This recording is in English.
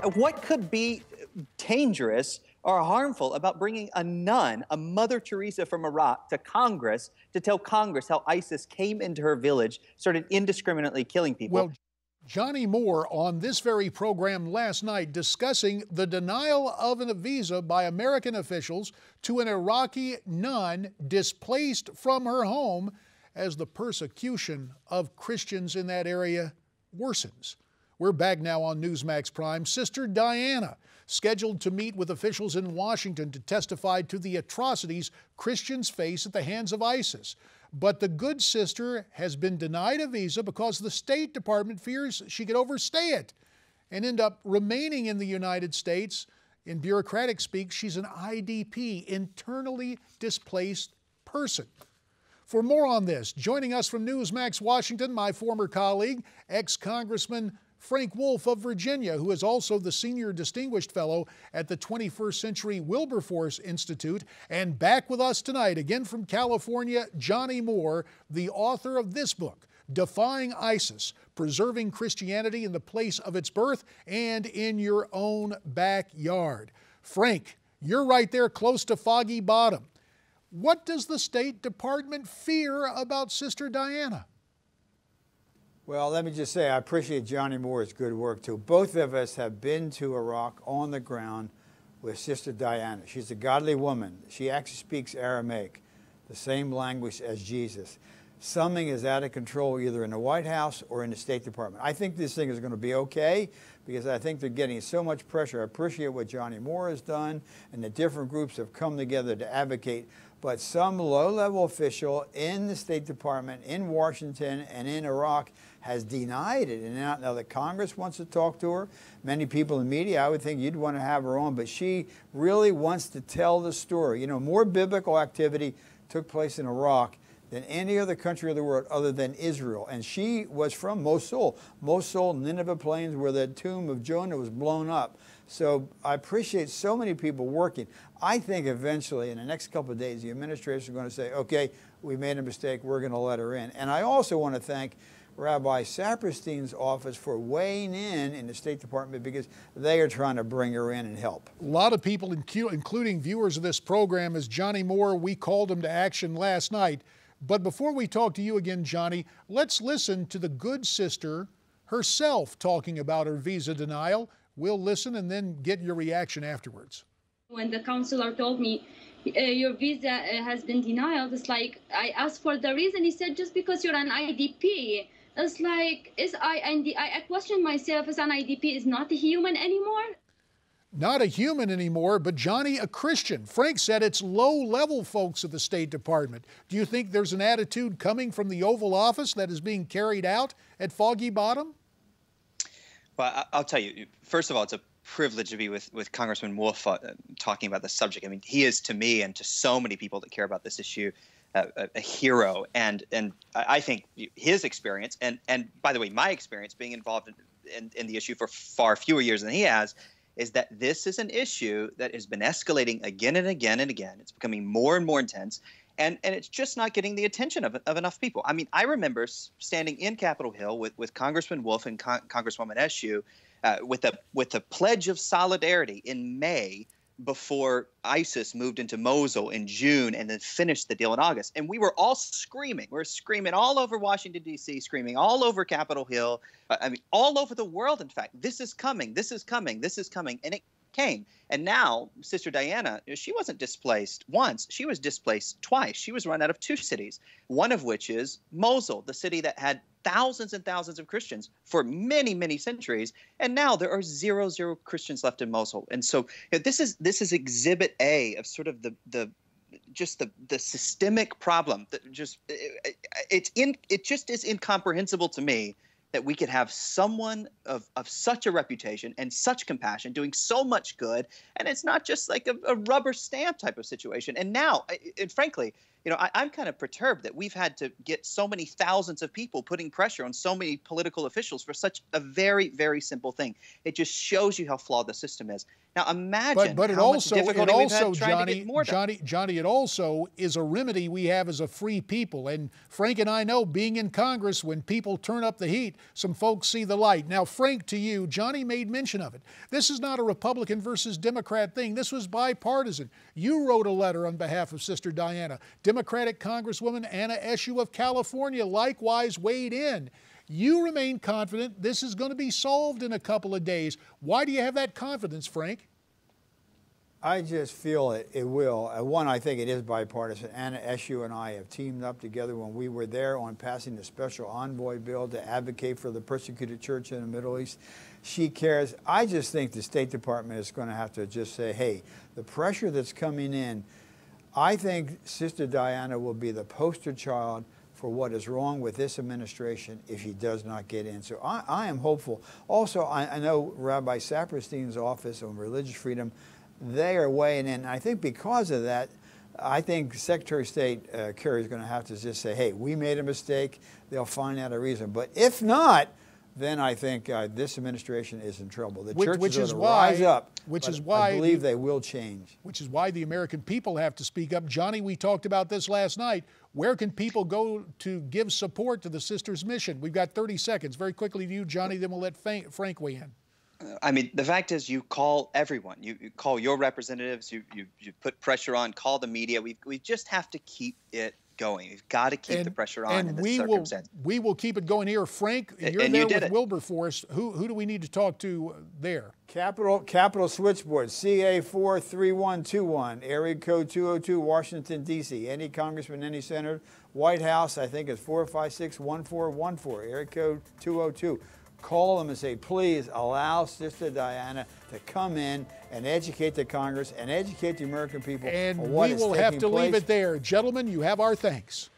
What could be dangerous or harmful about bringing a nun, a Mother Teresa from Iraq, to Congress to tell Congress how ISIS came into her village, started indiscriminately killing people? Well, Johnnie Moore on this very program last night discussing the denial of a visa by American officials to an Iraqi nun displaced from her home as the persecution of Christians in that area worsens. We're back now on Newsmax Prime. Sister Diana, scheduled to meet with officials in Washington to testify to the atrocities Christians face at the hands of ISIS. But the good sister has been denied a visa because the State Department fears she could overstay it and end up remaining in the United States. In bureaucratic speak, she's an IDP, internally displaced person. For more on this, joining us from Newsmax Washington, my former colleague, ex-Congressman Frank Wolf of Virginia, who is also the Senior Distinguished Fellow at the 21st Century Wilberforce Institute. And back with us tonight, again from California, Johnnie Moore, the author of this book, Defying ISIS, Preserving Christianity in the Place of Its Birth and in Your Own Backyard. Frank, you're right there close to Foggy Bottom. What does the State Department fear about Sister Diana? Well, let me just say, I appreciate Johnnie Moore's good work, too. Both of us have been to Iraq on the ground with Sister Diana. She's a godly woman. She actually speaks Aramaic, the same language as Jesus. Something is out of control either in the White House or in the State Department. I think this thing is going to be okay because I think they're getting so much pressure. I appreciate what Johnnie Moore has done, and the different groups have come together to advocate. But some low-level official in the State Department, in Washington, and in Iraq has denied it. And now that Congress wants to talk to her, many people in the media, I would think you'd want to have her on, but she really wants to tell the story. You know, more biblical activity took place in Iraq than any other country of the world other than Israel. And she was from Mosul. Mosul, Nineveh Plains, where the tomb of Jonah was blown up. So I appreciate so many people working. I think eventually, in the next couple of days, the administration is going to say, okay, we made a mistake, we're going to let her in. And I also want to thank Rabbi Saperstein's office for weighing in the State Department because they are trying to bring her in and help. A lot of people, including viewers of this program, as Johnnie Moore, we called him to action last night. But before we talk to you again, Johnnie, let's listen to the good sister herself talking about her visa denial. We'll listen and then get your reaction afterwards. When the counselor told me, your visa has been denied, it's like, I asked for the reason. He said, just because you're an IDP. It's like, I question myself, is an IDP is not a human anymore? Not a human anymore, but Johnnie, a Christian. Frank said it's low-level folks of the State Department. Do you think there's an attitude coming from the Oval Office that is being carried out at Foggy Bottom? Well, I'll tell you, first of all, it's a privilege to be with Congressman Wolf talking about this subject. I mean, he is to me and to so many people that care about this issue a hero. And I think his experience, and by the way, my experience being involved in the issue for far fewer years than he has, is that this is an issue that has been escalating again and again and again. It's becoming more and more intense, and it's just not getting the attention of enough people. I mean, I remember standing in Capitol Hill with Congressman Wolf and Congresswoman Eshoo with a pledge of solidarity in May before ISIS moved into Mosul in June and then finished the deal in August. And we were all screaming. We were screaming all over Washington, D.C., screaming all over Capitol Hill. I mean, all over the world, in fact. This is coming. This is coming. This is coming. And it came. And now, Sister Diana, she wasn't displaced once. She was displaced twice. She was run out of two cities, one of which is Mosul, the city that had thousands and thousands of Christians for many, many centuries. And now there are zero Christians left in Mosul. And so this is exhibit A of sort of the systemic problem that it just is incomprehensible to me that we could have someone of such a reputation and such compassion doing so much good, and it's not just like a rubber stamp type of situation. And now, and frankly, I'm kind of perturbed that we've had to get so many thousands of people putting pressure on so many political officials for such a very, very simple thing. It just shows you how flawed the system is. Now imagine but how much difficulty we've had trying to get more done. Johnny, it also is a remedy we have as a free people. And Frank and I know, being in Congress, when people turn up the heat, some folks see the light. Now, Frank, to you, Johnny made mention of it. This is not a Republican versus Democrat thing. This was bipartisan. You wrote a letter on behalf of Sister Diana. Democratic Congresswoman Anna Eshoo of California likewise weighed in. You remain confident this is going to be solved in a couple of days. Why do you have that confidence, Frank? I just feel it will. One, I think it is bipartisan. Anna Eshoo and I have teamed up together when we were there on passing the special envoy bill to advocate for the persecuted church in the Middle East. She cares. I just think the State Department is going to have to just say, hey, the pressure that's coming in, I think Sister Diana will be the poster child for what is wrong with this administration if he does not get in. So I am hopeful. Also, I know Rabbi Saperstein's office on religious freedom, they are weighing in. I think because of that, I think Secretary of State Kerry is going to have to just say, hey, we made a mistake. They'll find out a reason. But if not, then I think this administration is in trouble. The church is going to rise up. I believe they will change. Which is why the American people have to speak up. Johnny, we talked about this last night. Where can people go to give support to the sisters' mission? We've got 30 seconds. Very quickly to you, Johnny, then we'll let Frank weigh in. I mean, the fact is you call everyone. You call your representatives. You put pressure on. Call the media. We just have to keep it going. We've got to keep the pressure on in this circumstance. We will keep it going here. Frank, you're there with Wilberforce. Who do we need to talk to there? Capital Switchboard, CA43121, area code 202, Washington, D.C. Any congressman, any senator. White House, I think, is 456-1414, area code 202. Call them and say, please allow Sister Diana to come in and educate the Congress and educate the American people on what is taking place. And we will have to leave it there. Gentlemen, you have our thanks.